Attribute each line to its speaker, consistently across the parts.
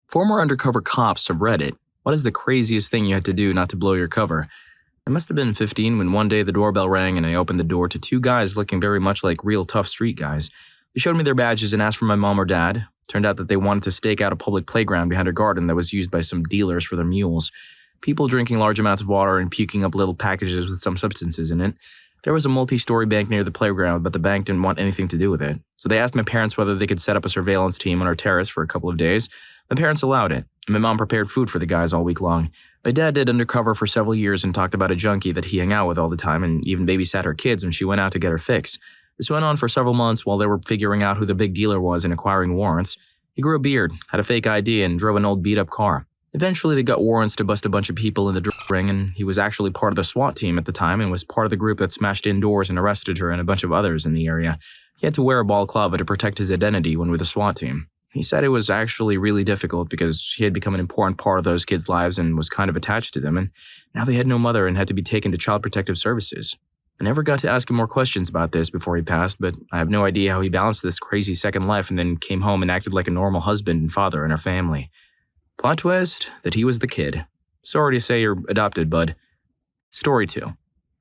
Speaker 1: Former undercover cops have read it. What is the craziest thing you had to do not to blow your cover? I must have been 15 when one day the doorbell rang and I opened the door to two guys looking very much like real tough street guys. They showed me their badges and asked for my mom or dad. Turned out that they wanted to stake out a public playground behind a garden that was used by some dealers for their mules. People drinking large amounts of water and puking up little packages with some substances in it. There was a multi-story bank near the playground, but the bank didn't want anything to do with it. So they asked my parents whether they could set up a surveillance team on our terrace for a couple of days. My parents allowed it, and my mom prepared food for the guys all week long. My dad did undercover for several years and talked about a junkie that he hung out with all the time and even babysat her kids when she went out to get her fix. This went on for several months while they were figuring out who the big dealer was and acquiring warrants. He grew a beard, had a fake ID, and drove an old beat-up car. Eventually, they got warrants to bust a bunch of people in the drug ring, and he was actually part of the SWAT team at the time and was part of the group that smashed in doors and arrested her and a bunch of others in the area. He had to wear a balaclava to protect his identity when with the SWAT team. He said it was actually really difficult because he had become an important part of those kids' lives and was kind of attached to them, and now they had no mother and had to be taken to Child Protective Services. I never got to ask him more questions about this before he passed, but I have no idea how he balanced this crazy second life and then came home and acted like a normal husband and father in our family. Plot twist, that he was the kid. Sorry to say you're adopted, bud. Story 2.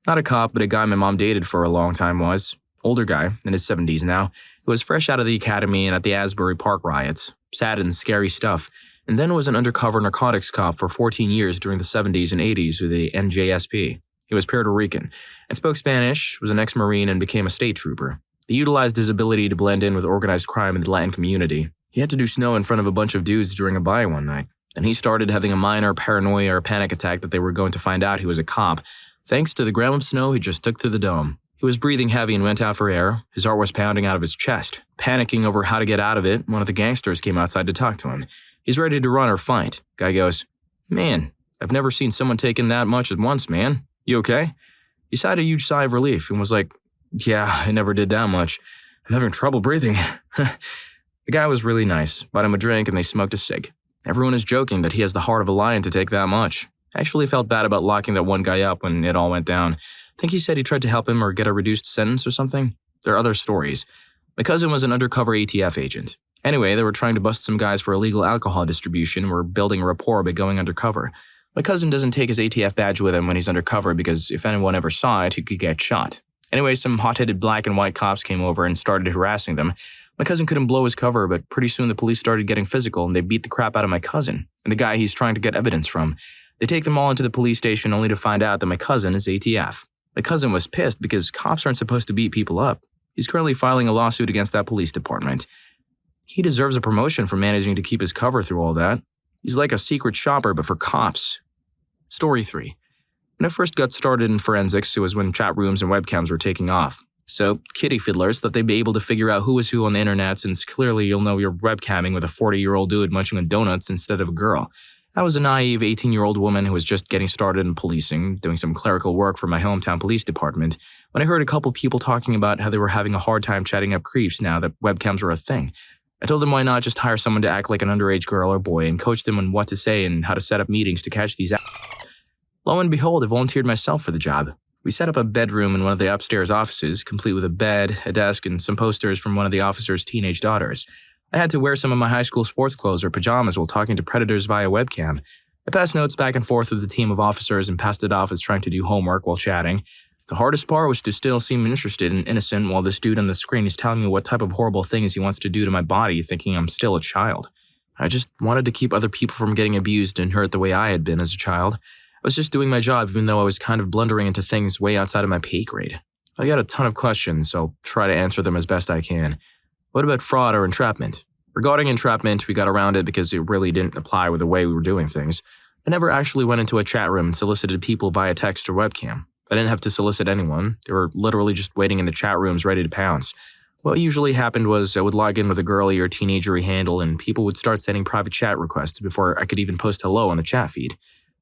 Speaker 1: Not a cop, but a guy my mom dated for a long time was. Older guy, in his 70s now, who was fresh out of the academy and at the Asbury Park riots. Sad and scary stuff. And then was an undercover narcotics cop for 14 years during the 70s and 80s with the NJSP. He was Puerto Rican and spoke Spanish, was an ex-Marine, and became a state trooper. He utilized his ability to blend in with organized crime in the Latin community. He had to do snow in front of a bunch of dudes during a buy one night, and he started having a minor paranoia or panic attack that they were going to find out he was a cop. Thanks to the gram of snow he just took through the dome. He was breathing heavy and went out for air. His heart was pounding out of his chest. Panicking over how to get out of it, one of the gangsters came outside to talk to him. He's ready to run or fight. Guy goes, "Man, I've never seen someone take in that much at once, man. You okay?" He sighed a huge sigh of relief and was like, "Yeah, I never did that much. I'm having trouble breathing." The guy was really nice, bought him a drink, and they smoked a cig. Everyone is joking that he has the heart of a lion to take that much. I actually felt bad about locking that one guy up when it all went down. I think he said he tried to help him or get a reduced sentence or something. There are other stories. My cousin was an undercover ATF agent. Anyway, they were trying to bust some guys for illegal alcohol distribution and were building a rapport by going undercover. My cousin doesn't take his ATF badge with him when he's undercover because if anyone ever saw it, he could get shot. Anyway, some hot-headed black and white cops came over and started harassing them. My cousin couldn't blow his cover, but pretty soon the police started getting physical and they beat the crap out of my cousin and the guy he's trying to get evidence from. They take them all into the police station only to find out that my cousin is ATF. My cousin was pissed because cops aren't supposed to beat people up. He's currently filing a lawsuit against that police department. He deserves a promotion for managing to keep his cover through all that. He's like a secret shopper, but for cops. Story 3. When I first got started in forensics, it was when chat rooms and webcams were taking off. So, kitty fiddlers thought they'd be able to figure out who was who on the internet since clearly you'll know you're webcamming with a 40-year-old dude munching on donuts instead of a girl. I was a naive 18-year-old woman who was just getting started in policing, doing some clerical work for my hometown police department, when I heard a couple people talking about how they were having a hard time chatting up creeps now that webcams were a thing. I told them why not just hire someone to act like an underage girl or boy and coach them on what to say and how to set up meetings to catch these Lo and behold, I volunteered myself for the job. We set up a bedroom in one of the upstairs offices, complete with a bed, a desk, and some posters from one of the officer's teenage daughters. I had to wear some of my high school sports clothes or pajamas while talking to predators via webcam. I passed notes back and forth with the team of officers and passed it off as trying to do homework while chatting. The hardest part was to still seem interested and innocent while this dude on the screen is telling me what type of horrible things he wants to do to my body, thinking I'm still a child. I just wanted to keep other people from getting abused and hurt the way I had been as a child. I was just doing my job even though I was kind of blundering into things way outside of my pay grade. I got a ton of questions, so I'll try to answer them as best I can. What about fraud or entrapment? Regarding entrapment, we got around it because it really didn't apply with the way we were doing things. I never actually went into a chat room and solicited people via text or webcam. I didn't have to solicit anyone. They were literally just waiting in the chat rooms ready to pounce. What usually happened was I would log in with a girly or teenagery handle and people would start sending private chat requests before I could even post hello on the chat feed.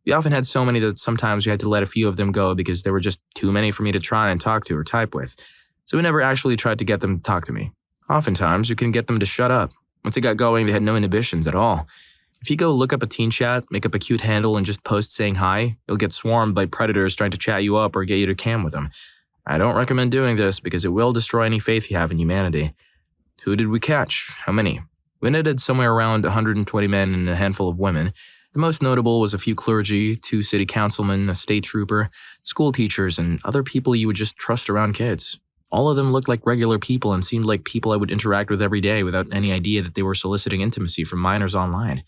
Speaker 1: We often had so many that sometimes we had to let a few of them go because there were just too many for me to try and talk to or type with. So we never actually tried to get them to talk to me. Oftentimes, you can get them to shut up. Once it got going, they had no inhibitions at all. If you go look up a teen chat, make up a cute handle, and just post saying hi, you'll get swarmed by predators trying to chat you up or get you to cam with them. I don't recommend doing this because it will destroy any faith you have in humanity. Who did we catch? How many? We We netted somewhere around 120 men and a handful of women. The most notable was a few clergy, 2 city councilmen, a state trooper, school teachers, and other people you would just trust around kids. All of them looked like regular people and seemed like people I would interact with every day without any idea that they were soliciting intimacy from minors online.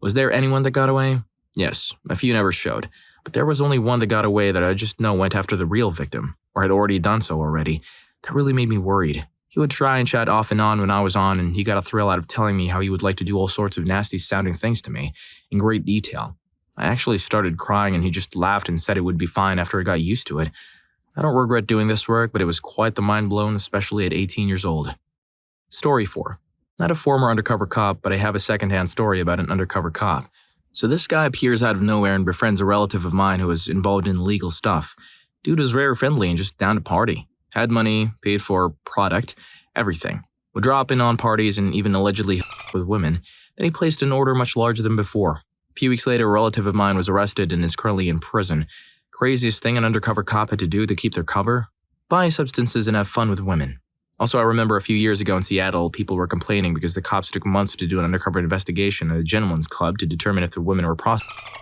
Speaker 1: Was there anyone that got away? Yes, a few never showed, but there was only one that got away that I just know went after the real victim, or had already done so already. That really made me worried. He would try and chat off and on when I was on, and he got a thrill out of telling me how he would like to do all sorts of nasty-sounding things to me, in great detail. I actually started crying and he just laughed and said it would be fine after I got used to it. I don't regret doing this work, but it was quite the mind blown, especially at 18 years old. Story 4. Not a former undercover cop, but I have a secondhand story about an undercover cop. So this guy appears out of nowhere and befriends a relative of mine who was involved in illegal stuff. Dude was very friendly and just down to party. Had money, paid for product, everything. Would drop in on parties and even allegedly with women. Then he placed an order much larger than before. A few weeks later, a relative of mine was arrested and is currently in prison. Craziest thing an undercover cop had to do to keep their cover? Buy substances and have fun with women. Also, I remember a few years ago in Seattle, people were complaining because the cops took months to do an undercover investigation at a gentleman's club to determine if the women were prostitutes.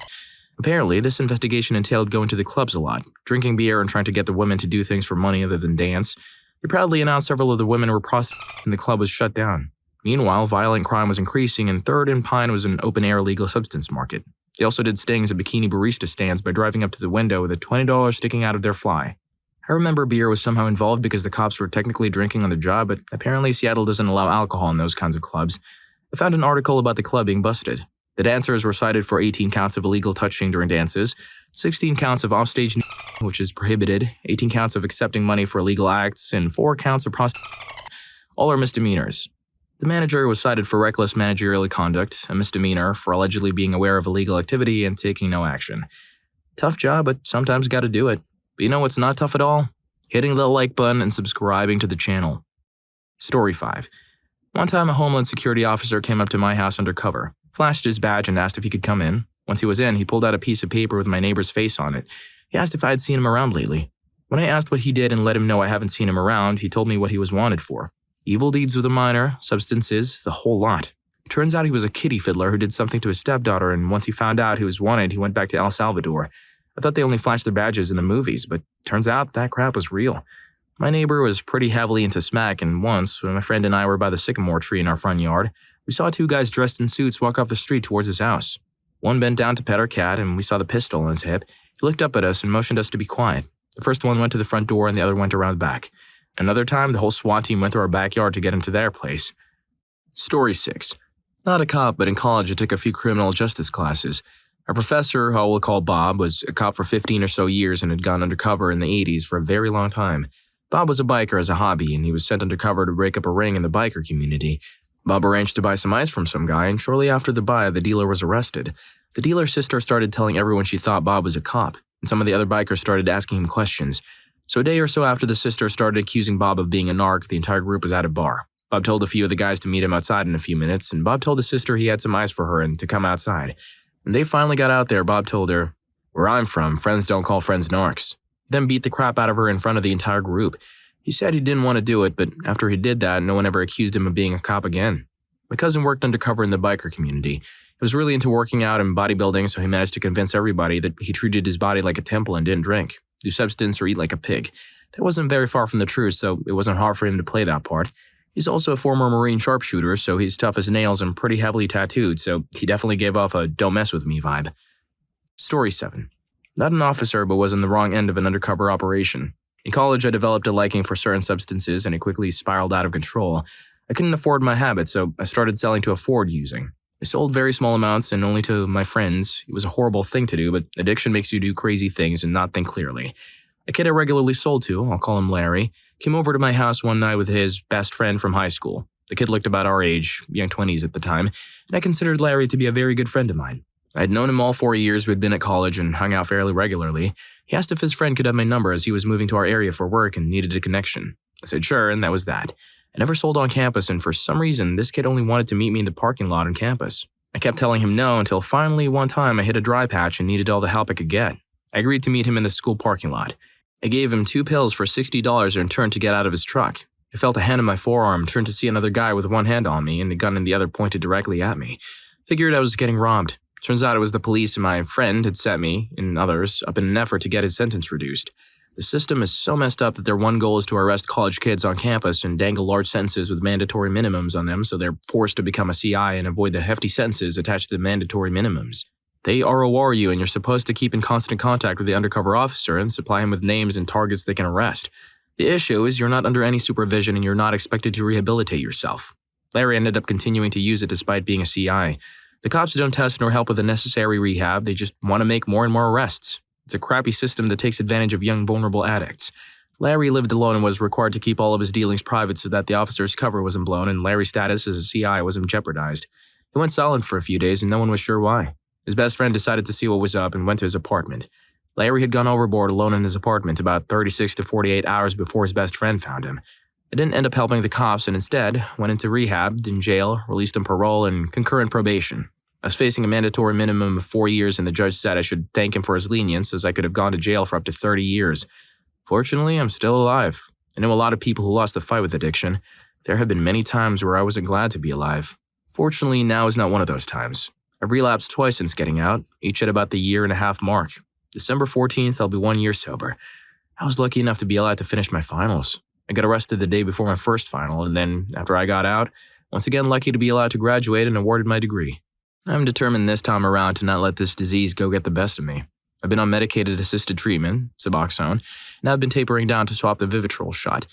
Speaker 1: Apparently, this investigation entailed going to the clubs a lot, drinking beer and trying to get the women to do things for money other than dance. They proudly announced several of the women were prostitutes and the club was shut down. Meanwhile, violent crime was increasing and Third and Pine was an open-air legal substance market. They also did stings at bikini barista stands by driving up to the window with a $20 sticking out of their fly. I remember beer was somehow involved because the cops were technically drinking on the job, but apparently Seattle doesn't allow alcohol in those kinds of clubs. I found an article about the club being busted. The dancers were cited for 18 counts of illegal touching during dances, 16 counts of offstage which is prohibited, 18 counts of accepting money for illegal acts, and 4 counts of prostitution. All are misdemeanors. The manager was cited for reckless managerial conduct, a misdemeanor for allegedly being aware of illegal activity and taking no action. Tough job, but sometimes gotta do it. But you know what's not tough at all? Hitting the like button and subscribing to the channel. Story 5. One time a Homeland Security officer came up to my house undercover, flashed his badge and asked if he could come in. Once he was in, he pulled out a piece of paper with my neighbor's face on it. He asked if I had seen him around lately. When I asked what he did and let him know I haven't seen him around, he told me what he was wanted for. Evil deeds with a minor, substances, the whole lot. Turns out he was a kitty fiddler who did something to his stepdaughter, and once he found out he was wanted, he went back to El Salvador. I thought they only flashed their badges in the movies, but turns out that crap was real. My neighbor was pretty heavily into smack, and once, when my friend and I were by the sycamore tree in our front yard, we saw 2 guys dressed in suits walk off the street towards his house. One bent down to pet our cat, and we saw the pistol on his hip. He looked up at us and motioned us to be quiet. The first one went to the front door, and the other went around the back. Another time, the whole SWAT team went through our backyard to get into their place. Story 6. Not a cop, but in college I took a few criminal justice classes. Our professor, who I will call Bob, was a cop for 15 or so years and had gone undercover in the 80s for a very long time. Bob was a biker as a hobby, and he was sent undercover to break up a ring in the biker community. Bob arranged to buy some ice from some guy, and shortly after the buy, the dealer was arrested. The dealer's sister started telling everyone she thought Bob was a cop, and some of the other bikers started asking him questions. So a day or so after the sister started accusing Bob of being a narc, the entire group was at a bar. Bob told a few of the guys to meet him outside in a few minutes, and Bob told his sister he had some ice for her and to come outside. When they finally got out there, Bob told her, "Where I'm from, friends don't call friends narcs." Then beat the crap out of her in front of the entire group. He said he didn't want to do it, but after he did that, no one ever accused him of being a cop again. My cousin worked undercover in the biker community. He was really into working out and bodybuilding, so he managed to convince everybody that he treated his body like a temple and didn't drink, do substance, or eat like a pig. That wasn't very far from the truth, so it wasn't hard for him to play that part. He's also a former Marine sharpshooter, so he's tough as nails and pretty heavily tattooed, so he definitely gave off a don't mess with me vibe. Story 7. Not an officer, but was on the wrong end of an undercover operation. In college, I developed a liking for certain substances, and it quickly spiraled out of control. I couldn't afford my habit, so I started selling to afford using. I sold very small amounts and only to my friends. It was a horrible thing to do, but addiction makes you do crazy things and not think clearly. A kid I regularly sold to, I'll call him Larry, came over to my house one night with his best friend from high school. The kid looked about our age, young 20s at the time, and I considered Larry to be a very good friend of mine. I had known him all 4 years we'd been at college and hung out fairly regularly. He asked if his friend could have my number as he was moving to our area for work and needed a connection. I said sure, and that was that. I never sold on campus, and for some reason, this kid only wanted to meet me in the parking lot on campus. I kept telling him no until finally one time I hit a dry patch and needed all the help I could get. I agreed to meet him in the school parking lot. I gave him 2 pills for $60 in turn to get out of his truck. I felt a hand on my forearm, turned to see another guy with one hand on me and the gun in the other pointed directly at me. Figured I was getting robbed. Turns out it was the police and my friend had set me, and others, up in an effort to get his sentence reduced. The system is so messed up that their one goal is to arrest college kids on campus and dangle large sentences with mandatory minimums on them so they're forced to become a CI and avoid the hefty sentences attached to the mandatory minimums. They ROR you and you're supposed to keep in constant contact with the undercover officer and supply him with names and targets they can arrest. The issue is you're not under any supervision and you're not expected to rehabilitate yourself. Larry ended up continuing to use it despite being a CI. The cops don't test nor help with the necessary rehab, they just want to make more and more arrests. It's a crappy system that takes advantage of young, vulnerable addicts. Larry lived alone and was required to keep all of his dealings private so that the officer's cover wasn't blown and Larry's status as a CI wasn't jeopardized. He went silent for a few days and no one was sure why. His best friend decided to see what was up and went to his apartment. Larry had gone overboard alone in his apartment about 36 to 48 hours before his best friend found him. It didn't end up helping the cops and instead went into rehab, in jail, released on parole, and concurrent probation. I was facing a mandatory minimum of 4 years and the judge said I should thank him for his lenience as I could have gone to jail for up to 30 years. Fortunately, I'm still alive. I know a lot of people who lost the fight with addiction. There have been many times where I wasn't glad to be alive. Fortunately, now is not one of those times. I've relapsed twice since getting out, each at about the 1.5 year mark. December 14th, I'll be 1 year sober. I was lucky enough to be allowed to finish my finals. I got arrested the day before my first final, and then, after I got out, once again lucky to be allowed to graduate and awarded my degree. I'm determined this time around to not let this disease go get the best of me. I've been on medicated assisted treatment, Suboxone, and I've been tapering down to swap the Vivitrol shot.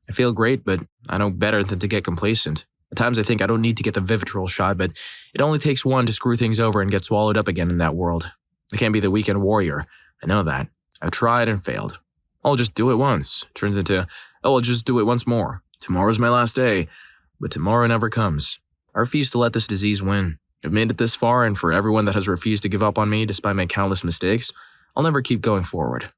Speaker 1: I feel great, but I know better than to get complacent. At times I think I don't need to get the Vivitrol shot, but it only takes one to screw things over and get swallowed up again in that world. I can't be the weekend warrior. I know that. I've tried and failed. I'll just do it once. Turns into, oh, I'll just do it once more. Tomorrow's my last day. But tomorrow never comes. I refuse to let this disease win. I've made it this far, and for everyone that has refused to give up on me despite my countless mistakes, I'll never keep going forward.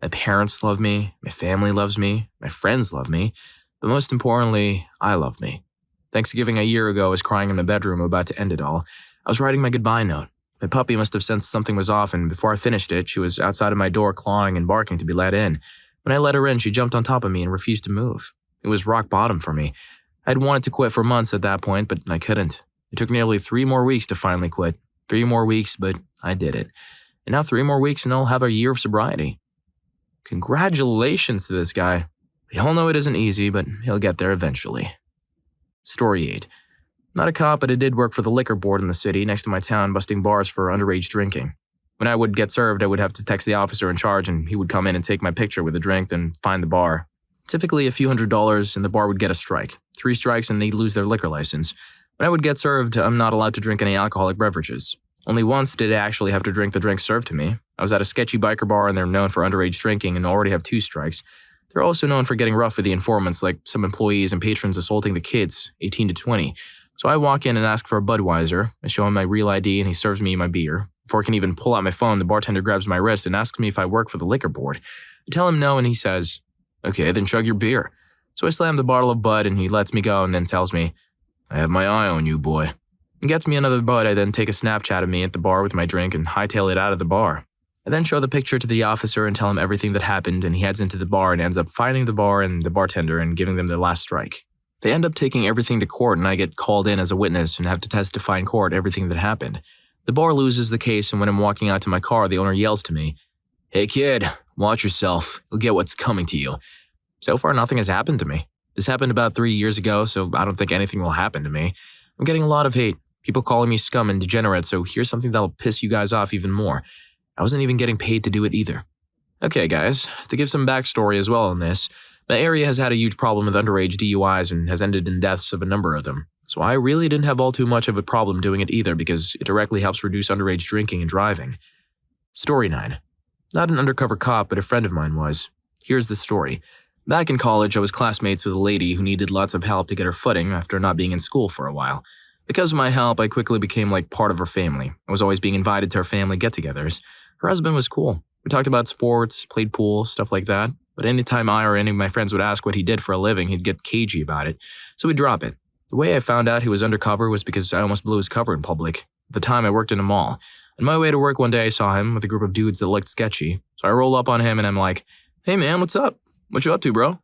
Speaker 1: My parents love me, my family loves me, my friends love me, but most importantly, I love me. Thanksgiving a year ago, I was crying in my bedroom about to end it all. I was writing my goodbye note. My puppy must have sensed something was off, and before I finished it, she was outside of my door clawing and barking to be let in. When I let her in, she jumped on top of me and refused to move. It was rock bottom for me. I'd wanted to quit for months at that point, but I couldn't. It took nearly 3 more weeks to finally quit. 3 more weeks, but I did it. And now 3 more weeks and I'll have a year of sobriety. Congratulations to this guy. We all know it isn't easy, but he'll get there eventually. Story 8. Not a cop, but I did work for the liquor board in the city next to my town busting bars for underage drinking. When I would get served, I would have to text the officer in charge and he would come in and take my picture with a drink, then find the bar. Typically a few $100s and the bar would get a strike. 3 strikes and they'd lose their liquor license. When I would get served, I'm not allowed to drink any alcoholic beverages. Only once did I actually have to drink the drink served to me. I was at a sketchy biker bar and they're known for underage drinking and already have 2 strikes. They're also known for getting rough with the informants, like some employees and patrons assaulting the kids, 18 to 20. So I walk in and ask for a Budweiser. I show him my real ID and he serves me my beer. Before I can even pull out my phone, the bartender grabs my wrist and asks me if I work for the liquor board. I tell him no and he says, "Okay, then chug your beer." So I slam the bottle of Bud and he lets me go and then tells me, "I have my eye on you, boy." And gets me another Bud. I then take a Snapchat of me at the bar with my drink and hightail it out of the bar. I then show the picture to the officer and tell him everything that happened, and he heads into the bar and ends up finding the bar and the bartender and giving them their last strike. They end up taking everything to court and I get called in as a witness and have to testify in court everything that happened. The bar loses the case and when I'm walking out to my car, the owner yells to me, "Hey kid, watch yourself. You'll get what's coming to you." So far, nothing has happened to me. This happened about 3 years ago, so I don't think anything will happen to me. I'm getting a lot of hate. People calling me scum and degenerate, so here's something that'll piss you guys off even more. I wasn't even getting paid to do it either. Okay guys, to give some backstory as well on this, my area has had a huge problem with underage DUIs and has ended in deaths of a number of them. So I really didn't have all too much of a problem doing it either because it directly helps reduce underage drinking and driving. Story 9. Not an undercover cop, but a friend of mine was. Here's the story. Back in college, I was classmates with a lady who needed lots of help to get her footing after not being in school for a while. Because of my help, I quickly became like part of her family. I was always being invited to her family get-togethers. Her husband was cool. We talked about sports, played pool, stuff like that. But anytime I or any of my friends would ask what he did for a living, he'd get cagey about it. So we'd drop it. The way I found out he was undercover was because I almost blew his cover in public. At the time, I worked in a mall. On my way to work one day, I saw him with a group of dudes that looked sketchy. So I roll up on him and I'm like, "Hey man, what's up? What you up to, bro?"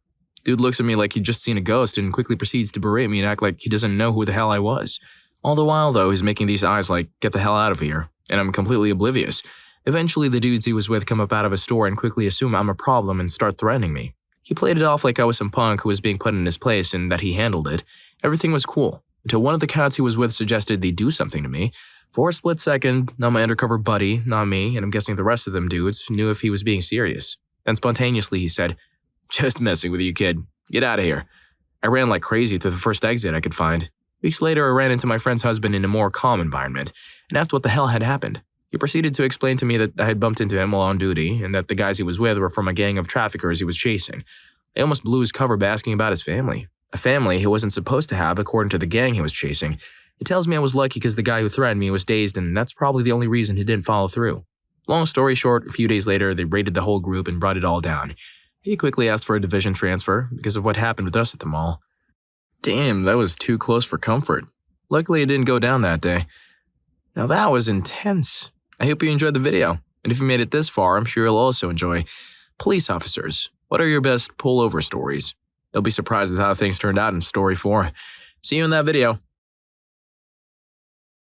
Speaker 1: Dude looks at me like he'd just seen a ghost and quickly proceeds to berate me and act like he doesn't know who the hell I was. All the while, though, he's making these eyes like, get the hell out of here, and I'm completely oblivious. Eventually, the dudes he was with come up out of a store and quickly assume I'm a problem and start threatening me. He played it off like I was some punk who was being put in his place and that he handled it. Everything was cool, until one of the cats he was with suggested they do something to me. For a split second, not my undercover buddy, not me, and I'm guessing the rest of them dudes knew if he was being serious. Then spontaneously he said, "Just messing with you, kid. Get out of here." I ran like crazy to the first exit I could find. Weeks later, I ran into my friend's husband in a more calm environment and asked what the hell had happened. He proceeded to explain to me that I had bumped into him while on duty and that the guys he was with were from a gang of traffickers he was chasing. I almost blew his cover by asking about his family. A family he wasn't supposed to have according to the gang he was chasing. It tells me I was lucky because the guy who threatened me was dazed and that's probably the only reason he didn't follow through. Long story short, a few days later, they raided the whole group and brought it all down. He quickly asked for a division transfer because of what happened with us at the mall. Damn, that was too close for comfort. Luckily, it didn't go down that day. Now that was intense. I hope you enjoyed the video, and if you made it this far, I'm sure you'll also enjoy police officers. What are your best pullover stories? You'll be surprised with how things turned out in Story 4. See you in that video.